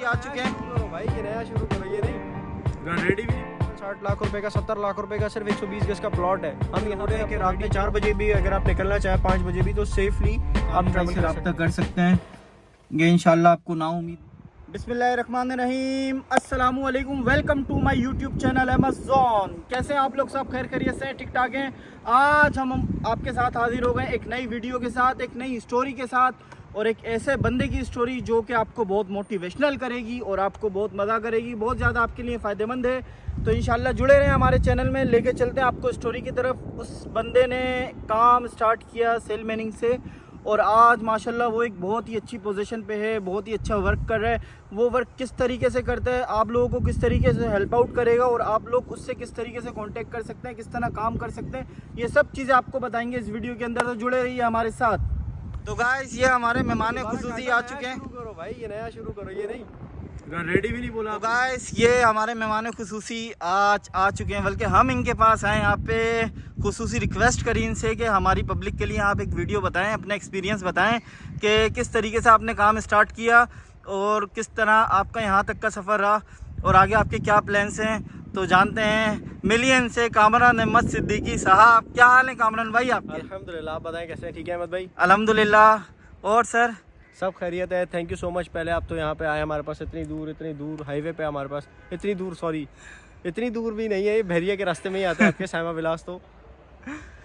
आ चुके हैं भाई, ये नया शुरू करो। ये नहीं रेडी भी 60 लाख रुपए का, 70 लाख रुपए का सिर्फ 120 गज का प्लॉट है। हम यहाँ पे कि रात में 4 बजे भी अगर आप निकलना चाहें, 5 बजे भी, तो सेफली आप ट्रैवल कर सकते कर सकते हैं। ये इंशाल्लाह आपको ना उम्मीद। बिस्मिल्लाहिर्रहमानिर्रहीम, अस्सलामु अलैकुम, welcome to my YouTube channel Amazon. कैसे हैं आप लोग? सब खैर खैरियत से, ठीक ठाक हैं। आज हम आपके साथ हाजिर हो गए एक नई वीडियो के साथ, एक नई स्टोरी के साथ, और एक ऐसे बंदे की स्टोरी जो कि आपको बहुत मोटिवेशनल करेगी और आपको बहुत मज़ा करेगी, बहुत ज़्यादा आपके लिए फ़ायदेमंद है। तो इंशाल्लाह जुड़े रहें हमारे चैनल में। लेके चलते हैं आपको स्टोरी की तरफ। उस बंदे ने काम स्टार्ट किया सेलमैनिंग से, और आज माशाल्लाह वो एक बहुत ही अच्छी पोजीशन पे है, बहुत ही अच्छा वर्क कर रहा है। वो वर्क किस तरीके से करता है, आप लोगों को किस तरीके से हेल्प आउट करेगा, और आप लोग उससे किस तरीके से कांटेक्ट कर सकते हैं, किस तरह काम कर सकते हैं, ये सब चीज़ें आपको बताएंगे इस वीडियो के अंदर। तो जुड़े रहिए हमारे साथ। तो गाइस, ये हमारे मेहमान खुसूसी आ चुके हैं। शुरू करो भाई, ये नया शुरू करो। ये नहीं रेडी भी नहीं बोला। तो गाइस, ये हमारे मेहमान खुसूसी आज आ चुके हैं, बल्कि हम इनके पास आए यहाँ पे खुसूसी रिक्वेस्ट करी इनसे कि हमारी पब्लिक के लिए आप एक वीडियो बताएं, अपना एक्सपीरियंस बताएं कि किस तरीके से आपने काम स्टार्ट किया और किस तरह आपका यहाँ तक का सफ़र रहा और आगे आपके क्या प्लान्स हैं। तो जानते हैं मिलियन से कामरान अहमद सिद्दीकी साहब। क्या हाल है कामरान भाई आपके? अल्हम्दुलिल्लाह, आप बताएं कैसे हैं? ठीक है अहमद भाई? अल्हम्दुलिल्लाह। और सर? सब खैरियत है, थैंक यू सो मच। पहले आप तो यहाँ पे आए हमारे पास, इतनी दूर हाईवे पे हमारे पास, इतनी दूर भी नहीं है, ये बहरिया के रास्ते में ही आता है आपके साइमा विलास। तो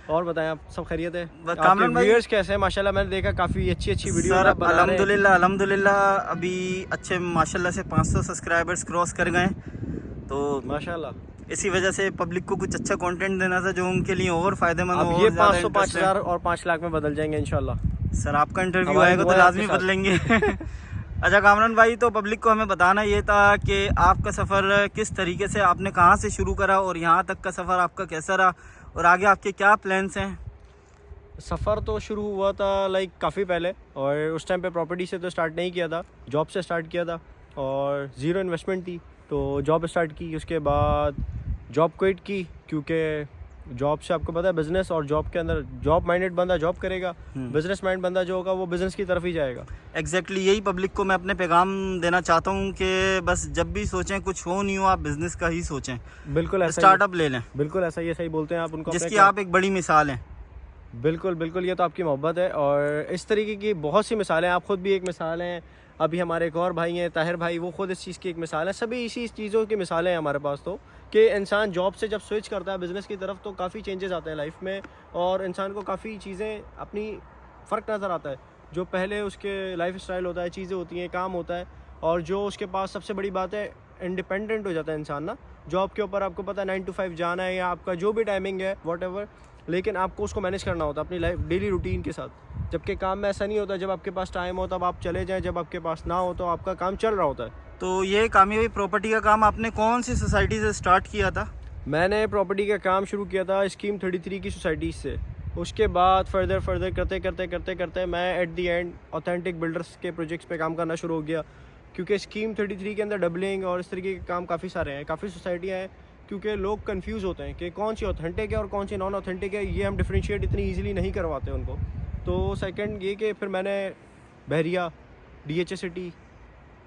और बताएं आप, सब खैरियत है? आपके व्यूअर्स कैसे हैं? माशाल्लाह मैंने देखा काफ़ी अच्छी वीडियो सर। अल्हम्दुलिल्लाह अभी अच्छे माशाल्लाह से 500 सब्सक्राइबर्स क्रॉस कर गए। तो माशाल्लाह इसी वजह से पब्लिक को कुछ अच्छा कंटेंट देना था जो उनके लिए और फायदेमंद हो। ये 500, 5000 और 5 लाख में बदल जाएंगे इंशाल्लाह। सर आपका इंटरव्यू आएगा तो लाजमी बदलेंगे। अच्छा कामरान भाई, तो पब्लिक को हमें बताना ये था कि आपका सफ़र किस तरीके से, आपने कहाँ से शुरू करा और यहाँ तक का सफ़र आपका कैसा रहा और आगे आपके क्या प्लान्स हैं? सफ़र तो शुरू हुआ था काफ़ी पहले, और उस टाइम पे प्रॉपर्टी से तो स्टार्ट नहीं किया था, जॉब से स्टार्ट किया था, और ज़ीरो इन्वेस्टमेंट थी। तो जॉब स्टार्ट की, उसके बाद जॉब क्विट की, क्योंकि जॉब से आपको पता है बिज़नेस और जॉब के अंदर, जॉब माइंडेड बंदा जॉब करेगा, बिज़नेस माइंड बंदा जो होगा वो बिज़नेस की तरफ ही जाएगा। एग्जैक्टली यही पब्लिक को मैं अपने पैगाम देना चाहता हूँ कि बस जब भी सोचें कुछ हो नहीं हो, आप बिज़नेस का ही सोचें। बिल्कुल ऐसा, स्टार्टअप ले लें। बिल्कुल ऐसा, ये सही बोलते हैं आप उनको, जिसकी आप एक बड़ी मिसाल हैं। बिल्कुल, ये तो आपकी मोहब्बत है, और इस तरीके की बहुत सी मिसालें, आप ख़ुद भी एक मिसाल हैं। अभी हमारे एक और भाई हैं ताहिर भाई, वो ख़ुद इस चीज़ की एक मिसाल है। सभी इसी चीज़ों की मिसालें हैं हमारे पास। तो कि इंसान जॉब से जब स्विच करता है बिज़नेस की तरफ, तो काफ़ी चेंजेस आते हैं लाइफ में, और इंसान को काफ़ी चीज़ें अपनी फ़र्क नज़र आता है। जो पहले उसके लाइफ स्टाइल होता है, चीज़ें होती हैं, काम होता है, और जो उसके पास सबसे बड़ी बात है, इंडिपेंडेंट हो जाता है इंसान ना। जॉब के ऊपर आपको पता है 9 to 5 जाना है, या आपका जो भी टाइमिंग है व्हाटएवर, लेकिन आपको उसको मैनेज करना होता है अपनी लाइफ डेली रूटीन के साथ। जबकि काम में ऐसा नहीं होता, जब आपके पास टाइम हो तब आप चले जाएं, जब आपके पास ना हो तो आपका काम चल रहा होता है। तो ये कामयाबी प्रॉपर्टी का काम आपने कौन सी सोसाइटी से स्टार्ट किया था? मैंने प्रॉपर्टी का काम शुरू किया था स्कीम 33 की सोसाइटी से। उसके बाद फर्दर करते मैं at the and authentic builders के प्रोजेक्ट्स पे काम करना शुरू हो गया, क्योंकि स्कीम 33 के अंदर डबलिंग और इस तरीके के काम काफ़ी सारे हैं, काफ़ी सोसाइटियाँ हैं। क्योंकि लोग कंफ्यूज होते हैं कि कौन सी ऑथेंटिक है और कौन सी नॉन ऑथेंटिक है, ये हम डिफरेंशिएट इतनी ईजिली नहीं करवाते उनको। तो सेकंड ये कि फिर मैंने बहरिया, DHA सिटी,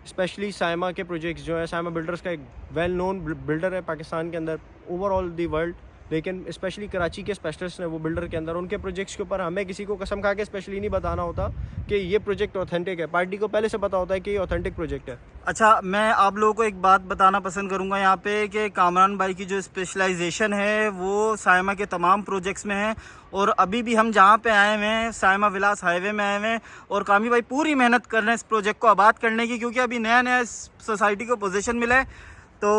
स्पेशली साइमा के प्रोजेक्ट्स जो है, साइमा बिल्डर्स का एक वेल नोन बिल्डर है पाकिस्तान के अंदर, ओवरऑल दी वर्ल्ड, लेकिन स्पेशली कराची के स्पेशलिस्ट हैं वो बिल्डर के अंदर। उनके प्रोजेक्ट्स के ऊपर हमें किसी को कसम खा के स्पेशली नहीं बताना होता कि ये प्रोजेक्ट ऑथेंटिक है, पार्टी को पहले से पता होता है कि ये ऑथेंटिक प्रोजेक्ट है। अच्छा, मैं आप लोगों को एक बात बताना पसंद करूंगा यहाँ पे कि कामरान भाई की जो स्पेशलाइजेशन है वो साइमा के तमाम प्रोजेक्ट्स में है, और अभी भी हम जहाँ पे आए हुए हैं साइमा विलास हाईवे में आए हुए हैं, और कामी भाई पूरी मेहनत कर रहे हैं इस प्रोजेक्ट को आबाद करने की, क्योंकि अभी नया इस सोसाइटी को पोजीशन मिला है। तो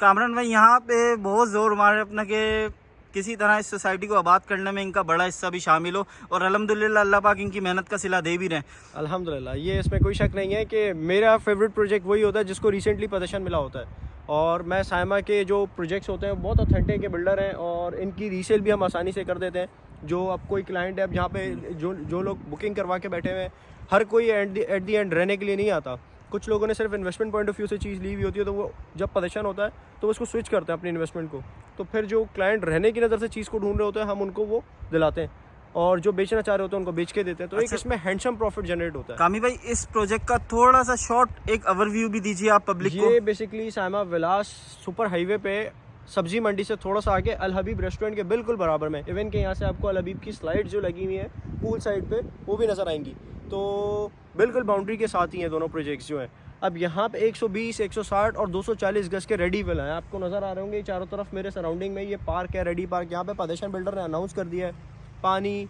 कामरान भाई यहाँ पे बहुत ज़ोर मारे अपना कि किसी तरह इस सोसाइटी को आबाद करने में इनका बड़ा हिस्सा भी शामिल हो, और अल्हम्दुलिल्लाह अल्लाह पाक इनकी मेहनत का सिला दे भी रहे हैं। अल्हम्दुलिल्लाह, ये इसमें कोई शक नहीं है कि मेरा फेवरेट प्रोजेक्ट वही होता है जिसको रिसेंटली पोजीशन मिला होता है। और मैं साइमा के जो प्रोजेक्ट्स होते हैं बहुत ऑथेंटिक के बिल्डर हैं, और इनकी रीसेल भी हम आसानी से कर देते हैं। जो अब कोई क्लाइंट है, अब यहाँ पे जो लोग बुकिंग करवा के बैठे हुए हैं, हर कोई एट दी एंड रहने के लिए नहीं आता। कुछ लोगों ने सिर्फ इन्वेस्टमेंट पॉइंट ऑफ व्यू से चीज़ ली हुई होती है, तो वो जब पोजीशन होता है तो वो उसको स्विच करते हैं अपनी इन्वेस्टमेंट को। तो फिर जो क्लाइंट रहने की नज़र से चीज़ को ढूंढ रहे होते हैं, हम उनको वो दिलाते हैं। और जो बेचना चाह रहे होते हैं उनको बेच के देते हैं, तो एक अच्छा। इसमें हैंडसम प्रॉफिट जनरेट होता है। कामी भाई इस प्रोजेक्ट का थोड़ा सा शॉर्ट एक ओवरव्यू भी दीजिए आप पब्लिक को। ये बेसिकली सायमा विलास सुपर हाईवे पे सब्जी मंडी से थोड़ा सा आगे अल हबीब रेस्टोरेंट के बिल्कुल बराबर में, इवन के यहाँ से आपको अल हबीब की स्लाइड जो लगी हुई है पूल साइड पे वो भी नज़र आएंगी, तो बिल्कुल बाउंड्री के साथ ही हैं दोनों प्रोजेक्ट्स जो हैं। अब यहाँ पे 120, 160 और 240 गज के रेडी विला हैं, आपको नज़र आ रहे होंगे चारों तरफ मेरे सराउंडिंग में। ये पार्क है, रेडी पार्क, यहाँ पे पादेशन बिल्डर ने अनाउंस कर दिया है, पानी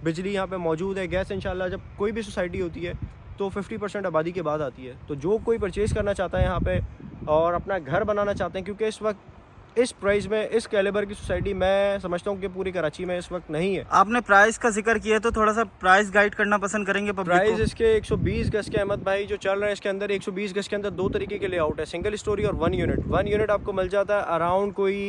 बिजली यहाँ पे मौजूद है, गैस इंशाल्लाह जब कोई भी सोसाइटी होती है तो 50% आबादी के बाद आती है। तो जो कोई परचेज़ करना चाहता है यहाँ पे और अपना घर बनाना चाहते हैं, क्योंकि इस वक्त इस प्राइस में इस कैलिबर की सोसाइटी मैं समझता हूँ कि पूरी कराची में इस वक्त नहीं है। आपने प्राइस का जिक्र किया तो थोड़ा सा प्राइस गाइड करना पसंद करेंगे पब्लिक प्राइस को? इसके 120 गज के अहमद भाई जो चल रहे हैं, इसके अंदर 120 गज के अंदर दो तरीके के लेआउट है, सिंगल स्टोरी और 1 यूनिट। 1 यूनिट आपको मिल जाता है अराउंड कोई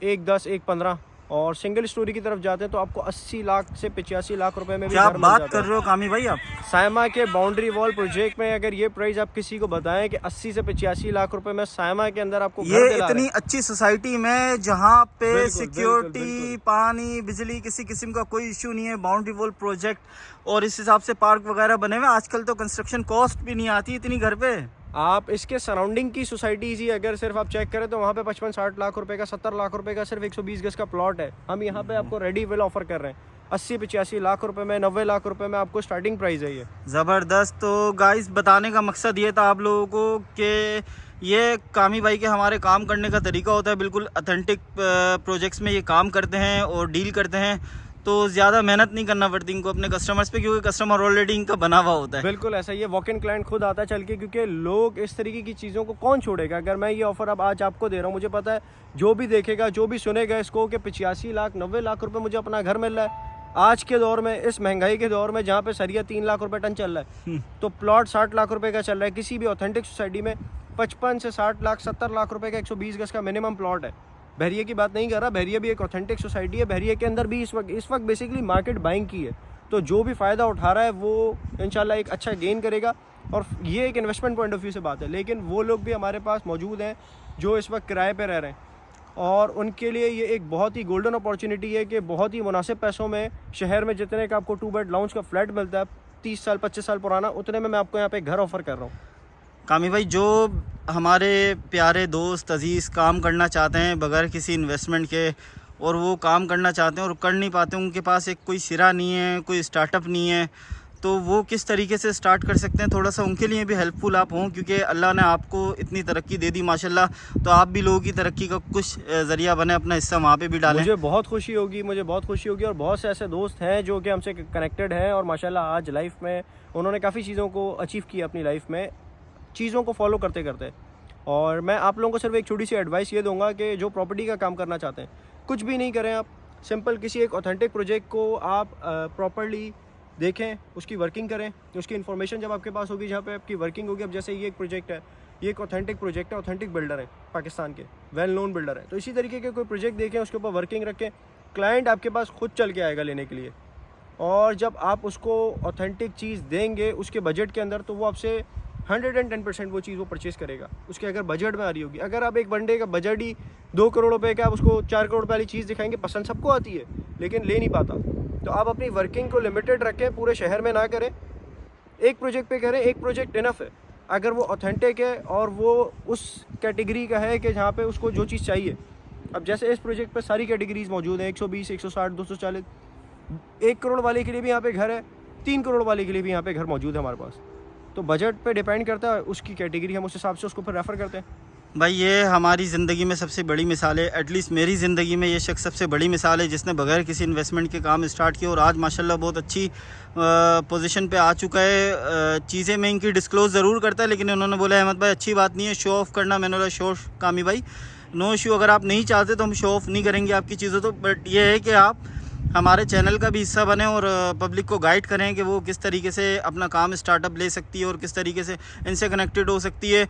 110, 115, और सिंगल स्टोरी की तरफ जाते हैं तो आपको 80 लाख से 85 लाख रुपए में भी क्या घर मिल बात जाता कर है। रहे हो कामी भाई आप? सायमा के बाउंड्री वॉल प्रोजेक्ट में अगर ये प्राइस आप किसी को बताएं कि 80 से 85 लाख रुपए में सायमा के अंदर आपको घर ये दिला रहे इतनी हैं। अच्छी सोसाइटी में जहाँ पे बिल्कुल, सिक्योरिटी, बिल्कुल। पानी, बिजली किसी किस्म का कोई इशू नहीं है, बाउंड्री वॉल प्रोजेक्ट और इस हिसाब से पार्क वगैरह बने हुए। आजकल तो कंस्ट्रक्शन कॉस्ट भी नहीं आती इतनी घर पे। आप इसके सराउंडिंग की सोसाइटीज़ ही अगर सिर्फ आप चेक करें तो वहाँ पे 55-60 लाख रुपए का, 70 लाख रुपए का सिर्फ 120 गज का प्लॉट है। हम यहाँ पे आपको रेडी विल ऑफर कर रहे हैं 80-85 लाख रुपए में, 90 लाख रुपए में आपको स्टार्टिंग प्राइस है ये। ज़बरदस्त। तो गाइस बताने का मकसद ये था आप लोगों को कि ये कामी भाई के हमारे काम करने का तरीका होता है, बिल्कुल ऑथेंटिक प्रोजेक्ट्स में ये काम करते हैं और डील करते हैं, तो ज़्यादा मेहनत नहीं करना पड़ती इनको अपने कस्टमर्स पे, क्योंकि कस्टमर ऑलरेडी इनका बना हुआ होता है। बिल्कुल ऐसा ही है, वॉक इन क्लाइंट खुद आता है चल के, क्योंकि लोग इस तरीके की चीज़ों को कौन छोड़ेगा। अगर मैं ये ऑफर अब आज आपको दे रहा हूँ, मुझे पता है जो भी देखेगा, जो भी सुनेगा इसको कि 85 लाख 90 लाख रुपए मुझे अपना घर मिल रहा है आज के दौर में, इस महंगाई के दौर में जहाँ पे सरिया 3 लाख रुपए टन चल रहा है, तो प्लॉट 60 लाख रुपए का चल रहा है। किसी भी ऑथेंटिक सोसाइटी में 55 से 60 लाख 70 लाख रुपए का 120 गज का मिनिमम प्लॉट है। बहरिया की बात नहीं कर रहा, बहरिया भी एक ऑथेंटिक सोसाइटी है, बहरिया के अंदर भी इस वक्त बेसिकली मार्केट बाइंग की है, तो जो भी फ़ायदा उठा रहा है वो इंशाल्लाह एक अच्छा गेन करेगा। और ये एक इन्वेस्टमेंट पॉइंट ऑफ व्यू से बात है, लेकिन वो लोग भी हमारे पास मौजूद हैं जो इस वक्त किराए पे रह रहे हैं, और उनके लिए ये एक बहुत ही गोल्डन अपॉर्चुनिटी है कि बहुत ही मुनासिब पैसों में शहर में जितने का आपको 2 बेड लाउंज का फ्लैट मिलता है 30 साल 25 साल पुराना, उतने में मैं आपको यहाँ पे घर ऑफर कर रहा हूँ। कामी भाई जो हमारे प्यारे दोस्त अजीज़ काम करना चाहते हैं बगैर किसी इन्वेस्टमेंट के, और वो काम करना चाहते हैं और कर नहीं पाते, उनके पास एक कोई सिरा नहीं है, कोई स्टार्टअप नहीं है, तो वो किस तरीके से स्टार्ट कर सकते हैं? थोड़ा सा उनके लिए भी हेल्पफुल आप हों, क्योंकि अल्लाह ने आपको इतनी तरक्की दे दी माशाल्लाह, तो आप भी लोगों की तरक्की का कुछ ज़रिया बने, अपना हिस्सा वहाँ पे भी डालें। मुझे बहुत खुशी होगी, और बहुत से ऐसे दोस्त हैं जो कि हमसे कनेक्टेड हैं और माशाल्लाह आज लाइफ में उन्होंने काफ़ी चीज़ों को अचीव किया अपनी लाइफ में, चीज़ों को फॉलो करते करते। और मैं आप लोगों को सिर्फ एक छोटी सी एडवाइस ये दूंगा कि जो प्रॉपर्टी का काम करना चाहते हैं, कुछ भी नहीं करें आप, सिंपल किसी एक ऑथेंटिक प्रोजेक्ट को आप प्रॉपर्ली देखें, उसकी वर्किंग करें, उसकी इन्फॉर्मेशन जब आपके पास होगी, जहाँ पे आपकी वर्किंग होगी। अब जैसे ये एक प्रोजेक्ट है, ये एक ऑथेंटिक प्रोजेक्ट है, ऑथेंटिक बिल्डर है पाकिस्तान के, वेल नोन बिल्डर है, तो इसी तरीके के कोई प्रोजेक्ट देखें, उसके ऊपर वर्किंग रखें, क्लाइंट आपके पास खुद चल के आएगा लेने के लिए, और जब आप उसको ऑथेंटिक चीज़ देंगे उसके बजट के अंदर, तो वो आपसे 110% वो चीज़ वो परचेज़ करेगा, उसके अगर बजट में आ रही होगी। अगर आप एक बंदे का बजट ही 2 करोड़ रुपए का, आप उसको 4 करोड़ रुपए वाली चीज़ दिखाएंगे, पसंद सबको आती है लेकिन ले नहीं पाता, तो आप अपनी वर्किंग को लिमिटेड रखें, पूरे शहर में ना करें, एक प्रोजेक्ट पे करें, एक प्रोजेक्ट इनफ है अगर वो ऑथेंटिक है और वो उस कैटेगरी का है कि जहाँ पे उसको जो चीज़ चाहिए। अब जैसे इस प्रोजेक्ट पे सारी कैटेगरीज मौजूद हैं, 120, 160, 240, 1 करोड़ वाले के लिए भी यहाँ पे घर है, 3 करोड़ वाले के लिए भी यहाँ पे घर मौजूद है हमारे पास, तो बजट पे डिपेंड करता है उसकी कैटेगरी, हम उस हिसाब से उसको फिर रेफ़र करते हैं। भाई ये हमारी ज़िंदगी में सबसे बड़ी मिसाल है, एटलीस्ट मेरी ज़िंदगी में ये शख्स सबसे बड़ी मिसाल है जिसने बगैर किसी इन्वेस्टमेंट के काम स्टार्ट किया और आज माशाल्लाह बहुत अच्छी पोजीशन पे आ चुका है। चीज़ें मैं इनकी डिस्क्लोज़ ज़रूर करता है, लेकिन उन्होंने बोला अहमद भाई अच्छी बात नहीं है शो ऑफ़ करना। मैंने बोला शो कामी भाई नो इशू, अगर आप नहीं चाहते तो हम शो ऑफ़ नहीं करेंगे आपकी चीज़ों, तो बट ये है कि आप हमारे चैनल का भी हिस्सा बने और पब्लिक को गाइड करें कि वो किस तरीके से अपना काम स्टार्टअप ले सकती है और किस तरीके से इनसे कनेक्टेड हो सकती है।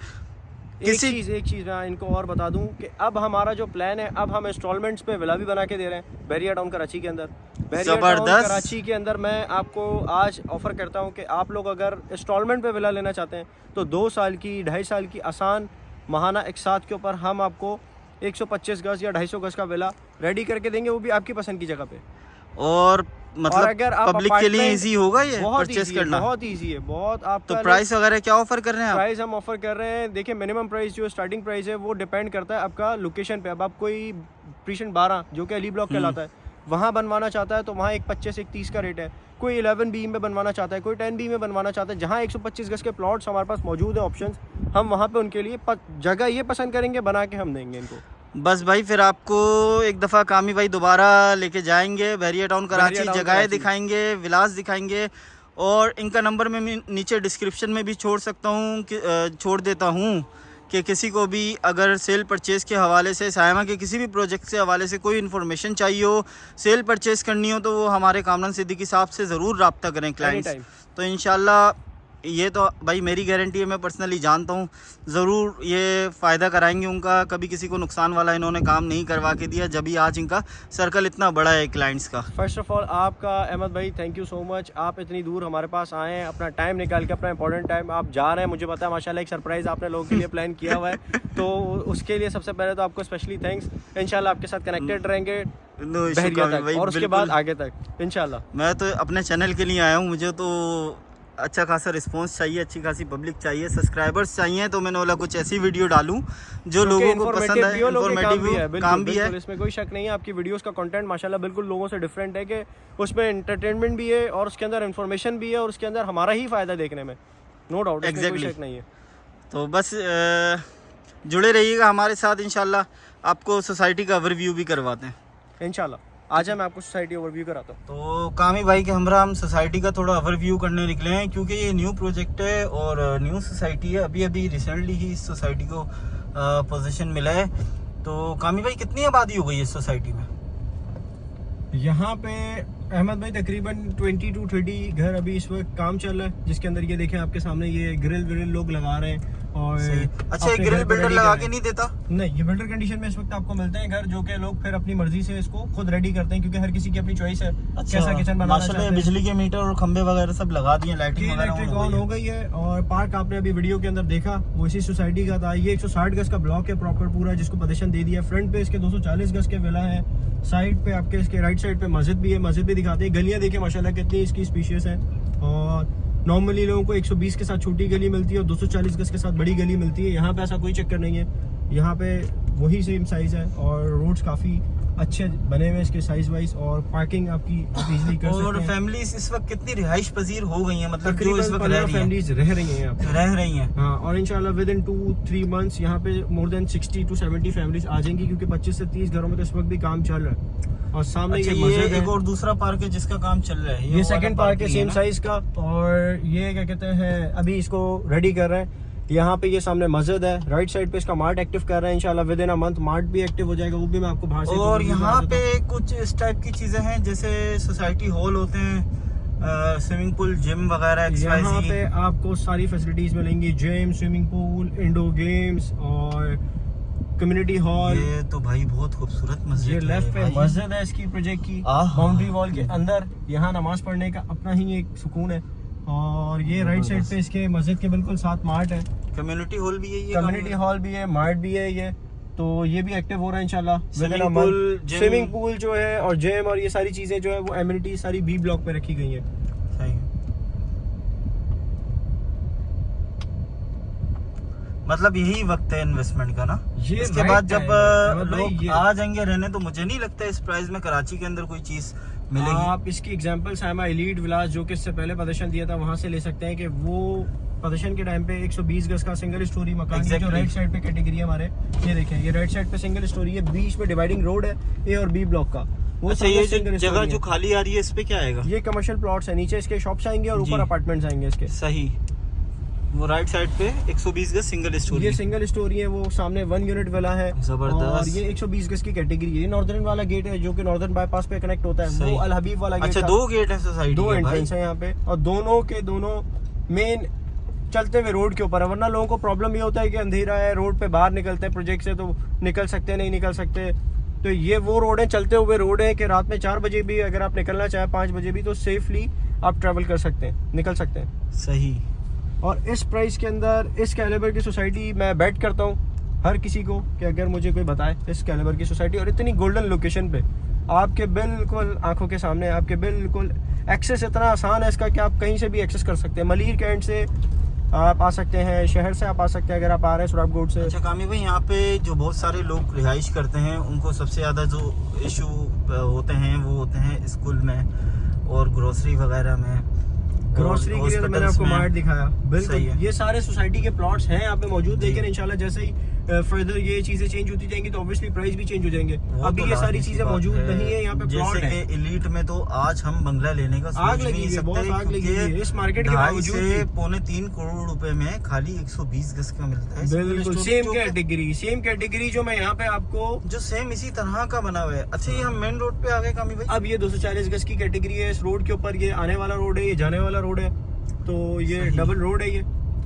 एक चीज़ मैं इनको और बता दूं कि अब हमारा जो प्लान है, अब हम इंस्टॉलमेंट्स पे विला भी बना के दे रहे हैं बहरिया टाउन कराची के अंदर। बहरिया टाउन कराची के अंदर मैं आपको आज ऑफ़र करता हूं कि आप लोग अगर इंस्टॉलमेंट पे विला लेना चाहते हैं तो 2 साल की 2.5 साल की आसान माहाना एक साथ के ऊपर हम आपको 125 गज या 250 गज का विला रेडी करके देंगे, वो भी आपकी पसंद की जगह पे। और मतलब अगर आप पब्लिक के लिए apartment- इजी होगा ये बहुत परचेस easy है, करना? बहुत इजी है, बहुत। आपका तो प्राइस वगैरह क्या ऑफर कर रहे हैं आप? प्राइस हम ऑफर कर रहे हैं, देखिए मिनिमम प्राइस जो स्टार्टिंग प्राइस है वो डिपेंड करता है आपका लोकेशन पे। अब आप कोई प्रीशन 12 जो कि अली ब्लॉक कहलाता है वहाँ बनवाना चाहता है तो वहाँ एक 25 एक 30 का रेट है। कोई 11 बी में बनवाना चाहता है, कोई 10 बी में बनवाना चाहता है। जहाँ 125 गज के प्लॉट्स हमारे पास मौजूद है ऑप्शंस, हम वहाँ पे उनके लिए जगह ये पसंद करेंगे, बना के हम देंगे इनको। बस भाई फिर आपको एक दफ़ा कामी भाई दोबारा लेके जाएंगे बहरिया टाउन कराची, जगहें दिखाएंगे, विलास दिखाएंगे, और इनका नंबर मैं नीचे डिस्क्रिप्शन में भी छोड़ सकता हूँ कि छोड़ देता हूँ कि किसी को भी अगर सेल परचेज़ के हवाले से, सायमा के किसी भी प्रोजेक्ट से हवाले से कोई इन्फॉर्मेशन चाहिए हो, सेल परचेज़ करनी हो, तो वो हमारे कामरान सिद्दीकी साहब से ज़रूर रब्ता करें क्लाइंट्स। तो इंशाल्लाह ये तो भाई मेरी गारंटी है, मैं पर्सनली जानता हूँ, ज़रूर ये फ़ायदा कराएंगे उनका। कभी किसी को नुकसान वाला इन्होंने काम नहीं करवा के दिया, जब भी आज इनका सर्कल इतना बड़ा है क्लाइंट्स का। फर्स्ट ऑफ ऑल आपका अहमद भाई थैंक यू सो मच, आप इतनी दूर हमारे पास आए हैं, अपना टाइम निकाल के, अपना इंपॉर्टेंट टाइम आप जा रहे हैं। मुझे पता है माशाल्लाह एक सरप्राइज़ आपने लोगों के लिए प्लान किया हुआ है, तो उसके लिए सबसे पहले तो आपको स्पेशली थैंक्स। इंशाल्लाह आपके साथ कनेक्टेड रहेंगे बहरिया तक और उसके बाद आगे तक इंशाल्लाह। मैं तो अपने चैनल के लिए आया हूँ, मुझे तो अच्छा खासा रिस्पांस चाहिए, अच्छी खासी पब्लिक चाहिए, सब्सक्राइबर्स चाहिए, तो मैंने बोला कुछ ऐसी वीडियो डालूं जो लोगों को पसंद है, इन्फॉर्मेटिव काम भी है। इसमें कोई शक नहीं है, आपकी वीडियोस का कंटेंट माशाल्लाह बिल्कुल लोगों से डिफरेंट है कि उसमें एंटरटेनमेंट भी है और उसके अंदर इन्फॉर्मेशन भी है और उसके अंदर हमारा ही फ़ायदा देखने में, नो डाउट, इसमें कोई शक नहीं है। तो बस जुड़े रहिएगा हमारे साथ, इंशाल्लाह आपको सोसाइटी का ओवरव्यू भी करवाते हैं इंशाल्लाह। आज मैं आपको सोसाइटी ओवरव्यू कराता हूँ। तो कामी भाई के हमरा हम सोसाइटी का थोड़ा ओवरव्यू करने निकले हैं, क्योंकि ये न्यू प्रोजेक्ट है और न्यू सोसाइटी है, अभी रिसेंटली ही इस सोसाइटी को पोजीशन मिला है। तो कामी भाई कितनी आबादी हो गई इस सोसाइटी में? यहाँ पे अहमद भाई तकरीबन 20 to 30 घर अभी इस वक्त काम चल रहा है, जिसके अंदर ये देखें आपके सामने ये ग्रिल विल लोग लगा रहे हैं। और अच्छा, एक ग्रिल बिल्डर लगा के नहीं देता? नहीं, ये बिल्डर कंडीशन में इस वक्त आपको मिलते हैं घर, जो कि लोग फिर अपनी मर्जी से इसको खुद रेडी करते हैं, क्योंकि हर किसी की अपनी चॉइस है कैसा किचन बनाना चाहते हैं। बिजली के मीटर और खंबे वगैरह सब लगा दिए, लाइटिंग इलेक्ट्रिक ऑन हो गई है। और पार्क आपने अभी वीडियो के अंदर देखा वो इसी सोसाइटी का था। ये 160 गज का ब्लॉक है प्रॉपर पूरा, जिसको पोजीशन दे दिया। फ्रंट पे इसके 240 गज के विला है, साइड पे आपके इसके राइट साइड पे मस्जिद भी है, मस्जिद भी दिखाते हैं। गलियां देखिए माशाल्लाह कितनी इसकी स्पीशियस है, और नॉर्मली लोगों को 120 के साथ छोटी गली मिलती है और 240 गज के साथ बड़ी गली मिलती है। यहाँ पे ऐसा कोई चक्कर नहीं है, यहाँ पे वही सेम साइज है और रोड्स काफ़ी अच्छे बने हुए हैं इसके साइज वाइज, और पार्किंग आपकी इजीली कर सकते हैं। और फैमिलीज इस वक्त कितनी रिहाइश पजीर हो गई हैं, मतलब जो इस वक्त फैमिलीज रह रही हैं यहाँ पे, रह रही हैं। हाँ, और इंशाल्लाह विद इन 2-3 मंथ्स यहाँ पे मोर देन 60 to 70 फैमिलीज आ जाएंगी, क्योंकि 25 से 30 घरों में तो इस वक्त भी काम चल रहा है। और सामने अच्छा, ये एक और दूसरा पार्क है जिसका काम चल रहा है, ये सेकंड पार्क है सेम साइज का, और ये क्या कहते हैं अभी इसको रेडी कर रहे हैं। यहाँ पे ये सामने मस्जिद है, राइट साइड पे इसका मार्ट एक्टिव कर रहे हैं। इंशाल्लाह with in a month mart भी एक्टिव हो जाएगा, वो भी मैं आपको बाहर से। और यहाँ पे कुछ इस टाइप की चीजें हैं जैसे सोसाइटी हॉल होते हैं, स्विमिंग पूल, जिम वगैरह। यहाँ पे आपको सारी फैसिलिटीज मिलेंगी, gym, swimming pool, indoor games और कम्युनिटी हॉल। ये तो भाई बहुत खूबसूरत मस्जिद है। ये लेफ्ट पे मस्जिद है इसकी प्रोजेक्ट की, बाउंड्री वॉल के अंदर। यहाँ नमाज पढ़ने का अपना ही एक सुकून है। और ये राइट साइड पे इसके मस्जिद के बिल्कुल साथ मार्ट है, कम्युनिटी हॉल भी है, ये कम्युनिटी हॉल भी है, मार्ट भी है ये। तो ये भी एक्टिव हो रहा है इंशाल्लाह। स्विमिंग पूल जो है और जिम और ये सारी चीजें जो है वो एमिनिटी सारी बी ब्लॉक पे रखी गई है। सही, मतलब यही वक्त है इन्वेस्टमेंट का ना। इसके बाद जब लोग आ जाएंगे रहने, तो मुझे नहीं लगता इस प्राइस में कराची के अंदर कोई चीज मिलेगी। आप इसकी एग्जांपल सायमा एलीट विलास जो कि इससे पहले पोजीशन दिया था वहां से ले सकते हैं, कि वो पोजीशन के टाइम पे 120 गज का सिंगल स्टोरी मकान है, जो राइट साइड पे कैटेगरी है हमारे। ये देखें, ये राइट साइड पे सिंगल स्टोरी है, बीच में डिवाइडिंग रोड है ए और बी ब्लॉक का। वो अच्छा, ये जगह जो खाली आ रही है इस पे क्या आएगा? ये कमर्शियल प्लॉट्स है, नीचे इसके शॉप्स आएंगे और ऊपर अपार्टमेंट्स आएंगे इसके। सही, वो राइट साइड पे 120 गज सिंगल स्टोरी, ये सिंगल स्टोरी है। वो सामने 1 यूनिट वाला है, जबरदस्त। और ये 120 गज की कैटेगरी है। ये नॉर्दर्न वाला गेट है जो कि नॉर्दर्न बाईपास पे कनेक्ट होता है, वो अल हबीब वाला गेट। अच्छा, 2 गेट है सोसाइटी, 2 एंट्रेंस है यहाँ पे, और दोनों के दोनों मेन चलते हुए रोड के ऊपर है। वरना लोगों को प्रॉब्लम ये होता है कि अंधेरा है, रोड पे बाहर निकलते हैं प्रोजेक्ट से तो निकल सकते नहीं निकल सकते। तो ये वो रोड है, चलते हुए रोड है कि रात में 4 बजे भी अगर आप निकलना चाहे, 5 बजे भी, तो सेफली आप ट्रैवल कर सकते हैं, निकल सकते हैं। सही। और इस प्राइस के अंदर इस कैलिबर की सोसाइटी मैं बेट करता हूँ हर किसी को कि अगर मुझे कोई बताए इस कैलिबर की सोसाइटी और इतनी गोल्डन लोकेशन पे, आपके बिल्कुल आंखों के सामने, आपके बिल्कुल एक्सेस इतना आसान है इसका कि आप कहीं से भी एक्सेस कर सकते हैं। मलीर कैंट से आप आ सकते हैं, शहर से आप आ सकते हैं अगर आप आ रहे हैं सुराब गोड से। अच्छा कामी भाई, यहाँ पे जो बहुत सारे लोग रिहाइश करते हैं उनको सबसे ज़्यादा जो इशू होते हैं वो होते हैं स्कूल में और ग्रोसरी वगैरह में। ग्रोसरी के लिए तो मैंने आपको मार्ट दिखाया, बिल्कुल सही है। ये सारे सोसाइटी के प्लॉट्स हैं यहाँ पे मौजूद, लेकिन इंशाल्लाह जैसे ही फर्दर ये चीजें चेंज होती जाएंगी तो ऑब्वियसली प्राइस भी चेंज हो जाएंगे। अभी ये सारी चीजें मौजूद नहीं है यहाँ पे, प्लॉट जैसे है। कि एलीट में तो आज हम बंगला लेने का आग सोच लगी नहीं हुई है, बहुत सकते, आग लगी हुई है इस मार्केट के 2.5 बावजूद से भी। 3.25 करोड़ रुपए में खाली 120 गज का मिलता है। बिल्कुल सेम कैटेगरी जो मैं यहाँ पे आपको जो सेम इसी तरह का बना हुआ है। अच्छा ये हम मेन रोड पे आ गए कामी भाई। अब ये 240 गज की कैटेगरी है। इस रोड के ऊपर ये आने वाला रोड है, ये जाने वाला रोड है, तो ये सही। डबल रोड है ये,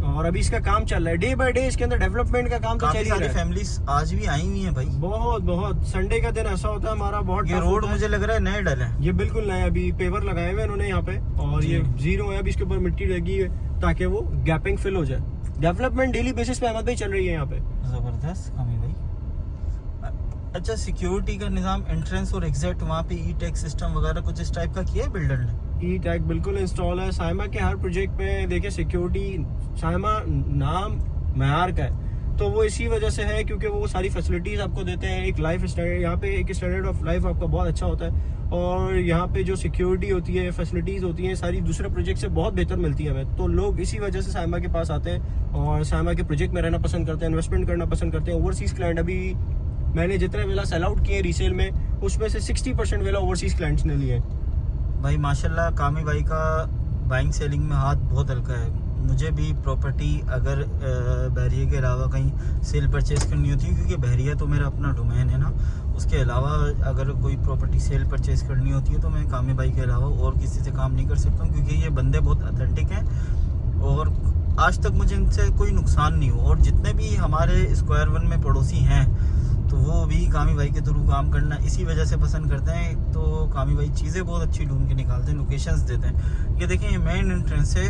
और अभी इसका काम चल रहा है। डे बाय डे इसके अंदर डेवलपमेंट का काम तो चल काफी ही सारी रहा है। फैमिलीज आज भी आई हुई हैं भाई। बहुत संडे का दिन ऐसा होता है हमारा, बहुत ये tough रोड होता है। मुझे लग रहा है नए डले हैं। ये बिल्कुल नया, अभी पेवर लगाए हुए इन्होंने यहाँ पे, और ये जीरो है, अभी इसके ऊपर मिट्टी लगी है ताकि वो गैपिंग फिल हो जाए। डेवलपमेंट डेली बेसिस पे अहमद भाई चल रही है यहाँ पे। जबरदस्त कामी भाई। अच्छा सिक्योरिटी का निजाम, एंट्रेंस और एग्जिट वहाँ पे ई टैग सिस्टम वगैरह कुछ इस टाइप का किया है बिल्डर ने? ई टैग बिल्कुल इंस्टॉल है। साइमा के हर प्रोजेक्ट में देखिए सिक्योरिटी, साइमा नाम मयार का है तो वो इसी वजह से है क्योंकि वो सारी फैसिलिटीज आपको देते हैं। एक लाइफ स्टैंडर्ड यहाँ पे, एक स्टैंडर्ड ऑफ लाइफ आपका बहुत अच्छा होता है, और यहाँ पे जो सिक्योरिटी होती है, फैसिलिटीज होती हैं, सारी दूसरे प्रोजेक्ट से बहुत बेहतर मिलती है हमें। तो लोग इसी वजह से साइमा के पास आते हैं और साइमा के प्रोजेक्ट में रहना पसंद करते हैं, इन्वेस्टमेंट करना पसंद करते हैं। ओवरसीज क्लाइंट, अभी मैंने जितने वेला सेल आउट किए रीसेल में, उसमें से 60% वेला ओवरसीज क्लाइंट्स ने लिए। भाई माशाल्लाह कामी भाई का बाइंग सेलिंग में हाथ बहुत हल्का है। मुझे भी प्रॉपर्टी अगर बहरिया के अलावा कहीं सेल परचेज़ करनी होती है, क्योंकि बहरिया तो मेरा अपना डोमेन है ना, उसके अलावा अगर कोई प्रॉपर्टी सेल परचेज़ करनी होती है तो मैं कामी भाई के अलावा और किसी से काम नहीं कर सकता हूँ, क्योंकि ये बंदे बहुत अथेंटिक हैं और आज तक मुझे इनसे कोई नुकसान नहीं हुआ। और जितने भी हमारे स्क्वायर 1 में पड़ोसी हैं तो वो भी कामी भाई के थ्रू काम करना इसी वजह से पसंद करते हैं। तो कामी भाई चीज़ें बहुत अच्छी ढूंढ के निकालते हैं, लोकेशंस देते हैं। ये देखें, ये मेन एंट्रेंस है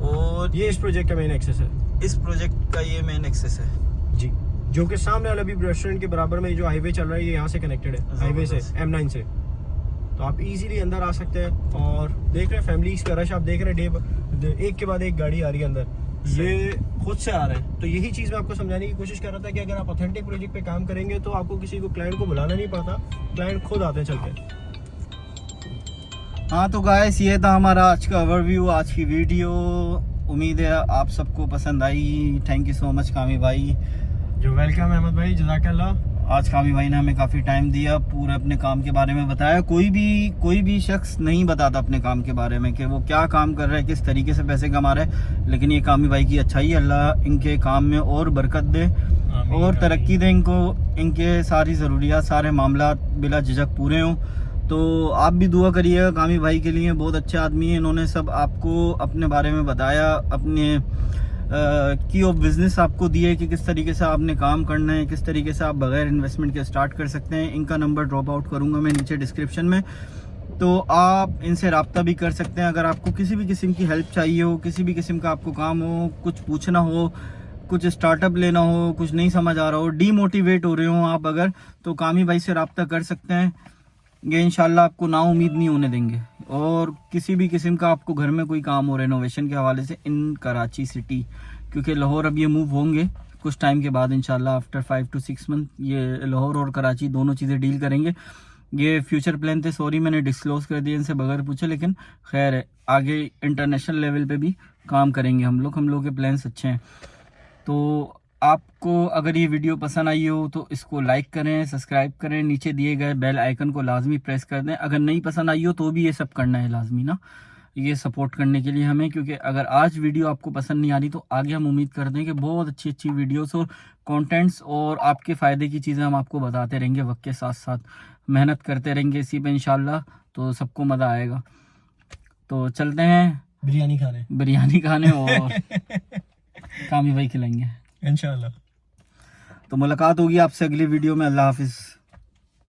और ये इस प्रोजेक्ट का मेन एक्सेस है। इस प्रोजेक्ट का ये मेन एक्सेस है जी, जो कि सामने वाला भी रेस्टोरेंट के बराबर में जो हाईवे चल रहा है, ये यहाँ से कनेक्टेड है, हाईवे से, M9 से। तो आप इजीली अंदर आ सकते हैं। और देख रहे हैं फैमिलीज का रश, आप देख रहे हैं एक के बाद एक गाड़ी आ रही है अंदर, ये खुद से आ रहे हैं। तो यही चीज़ मैं आपको समझाने की कोशिश कर रहा था कि अगर आप ऑथेंटिक प्रोजेक्ट पे काम करेंगे तो आपको किसी को, क्लाइंट को बुलाना नहीं पड़ता, क्लाइंट खुद आते हैं चल के। हाँ तो गाइस, ये था हमारा आज का ओवरव्यू, आज की वीडियो। उम्मीद है आप सबको पसंद आई। थैंक यू सो मच कामी भाई। जो वेलकम अहमद भाई, जज़ाकल्लाह। आज कामी भाई ने हमें काफ़ी टाइम दिया, पूरे अपने काम के बारे में बताया। कोई भी शख्स नहीं बताता अपने काम के बारे में कि वो क्या काम कर रहा है, किस तरीके से पैसे कमा रहा है, लेकिन ये कामी भाई की अच्छाई, अल्लाह इनके काम में और बरकत दे और तरक्की दे इनको, इनके सारी ज़रूरियात, सारे मामला बिला झिझक पूरे हों। तो आप भी दुआ करिएगा कामी भाई के लिए, बहुत अच्छे आदमी हैं। इन्होंने सब आपको अपने बारे में बताया, अपने की ऑफ बिजनेस आपको दिए कि किस तरीके से आपने काम करना है, किस तरीके से आप बगैर इन्वेस्टमेंट के स्टार्ट कर सकते हैं। इनका नंबर ड्रॉप आउट करूँगा मैं नीचे डिस्क्रिप्शन में, तो आप इनसे रब्ता भी कर सकते हैं। अगर आपको किसी भी किस्म की हेल्प चाहिए हो, किसी भी किस्म का आपको काम हो, कुछ पूछना हो, कुछ स्टार्टअप लेना हो, कुछ नहीं समझ आ रहा हो, डीमोटिवेट हो रहे हो आप अगर, तो कामी भाई से रब्ता कर सकते हैं। ये इंशाल्लाह आपको नाउम्मीद नहीं होने देंगे। और किसी भी किस्म का आपको घर में कोई काम हो रेनोवेशन के हवाले से इन कराची सिटी, क्योंकि लाहौर अब ये मूव होंगे कुछ टाइम के बाद इंशाल्लाह, आफ्टर 5 to 6 मंथ ये लाहौर और कराची दोनों चीज़ें डील करेंगे। ये फ्यूचर प्लान थे, सॉरी मैंने डिस्क्लोज कर दिया इनसे बगैर पूछे, लेकिन खैर है, आगे इंटरनेशनल लेवल पे भी काम करेंगे हम लोग के प्लान्स अच्छे हैं। तो आपको अगर ये वीडियो पसंद आई हो तो इसको लाइक करें, सब्सक्राइब करें, नीचे दिए गए बेल आइकन को लाजमी प्रेस कर दें। अगर नहीं पसंद आई हो तो भी ये सब करना है लाजमी ना, ये सपोर्ट करने के लिए हमें, क्योंकि अगर आज वीडियो आपको पसंद नहीं आ रही तो आगे हम उम्मीद करते हैं कि बहुत अच्छी अच्छी वीडियोस और कंटेंट्स और आपके फ़ायदे की चीज़ें हम आपको बताते रहेंगे। वक्त के साथ साथ मेहनत करते रहेंगे इसी पे इंशाल्लाह, तो सबको मज़ा आएगा। तो चलते हैं बिरयानी खाने और कामी भाई खिलाएंगे इंशाल्लाह। तो मुलाकात होगी आपसे अगली वीडियो में। अल्लाह हाफिज़।